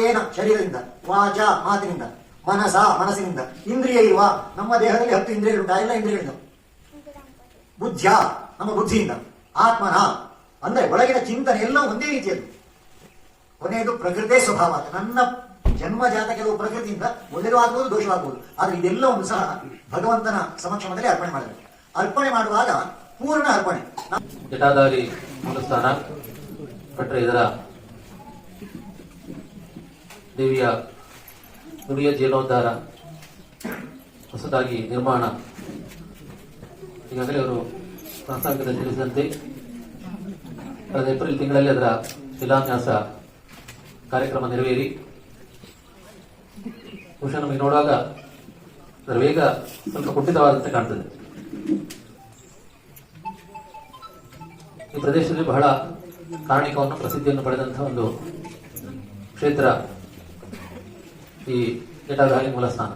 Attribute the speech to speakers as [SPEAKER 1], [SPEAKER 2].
[SPEAKER 1] ಕಾಯೇನ ಶರೀರದಿಂದ, ವಾಚ ಮಾತಿನಿಂದ, ಮನಸ ಮನಸ್ಸಿನಿಂದ, ಇಂದ್ರಿಯ ಇರುವ ನಮ್ಮ ದೇಹದಲ್ಲಿ 10 ಇಂದ್ರಿಯಗಳುಂಟು, ಎಲ್ಲ ಇಂದ್ರಿಯಗಳಿಂದ, ಬುದ್ಧ್ಯ ನಮ್ಮ ಬುದ್ಧಿಯಿಂದ, ಆತ್ಮನ ಅಂದ್ರೆ ಒಳಗಿನ ಚಿಂತನೆ ಎಲ್ಲ ಒಂದೇ ರೀತಿಯದು. ಕೊನೆಯದು ಪ್ರಕೃತಿ ಸ್ವಭಾವ. ನನ್ನ ಜನ್ಮಜಾತ ಕೆಲವು ಪ್ರಕೃತಿಯಿಂದ ಒಳ್ಳೆಯದು ಆಗ್ಬೋದು, ದೋಷವಾಗಬಹುದು. ಆದ್ರೆ ಇದೆಲ್ಲವನ್ನು ಸಹ ಭಗವಂತನ ಸಮಕ್ಷಮದಲ್ಲಿ ಅರ್ಪಣೆ ಮಾಡಬೇಕು. ಅರ್ಪಣೆ ಮಾಡುವಾಗ ಪೂರ್ಣ ಅರ್ಪಣೆ.
[SPEAKER 2] ಜಟಾಧಾರಿ ಮೂಲಸ್ಥಾನ ಕಟ್ಟರೆ ಇದರ ದೇವಿಯ ನುಡಿಯ ಜೀರ್ಣೋದ್ಧಾರ ಹೊಸದಾಗಿ ನಿರ್ಮಾಣ ಈಗಾಗಲೇ ಅವರು ಪ್ರಾಸ್ತಾವಿಕದಲ್ಲಿ ತಿಳಿಸಿದಂತೆ ಕಳೆದ ಏಪ್ರಿಲ್ ತಿಂಗಳಲ್ಲಿ ಅದರ ಶಿಲಾನ್ಯಾಸ ಕಾರ್ಯಕ್ರಮ ನೆರವೇರಿ ಬಹುಶಃ ನಮಗೆ ನೋಡುವಾಗ ಅದರ ವೇಗ ಸ್ವಲ್ಪ ಕುಂಠಿತವಾದಂತೆ ಕಾಣ್ತದೆ. ಈ ಪ್ರದೇಶದಲ್ಲಿ ಬಹಳ ಕಾರಣಿಕವನ್ನು ಪ್ರಸಿದ್ಧಿಯನ್ನು ಪಡೆದಂತಹ ಒಂದು ಕ್ಷೇತ್ರ ಈ ಜಟಾಧಾರಿ ಮೂಲಸ್ಥಾನ.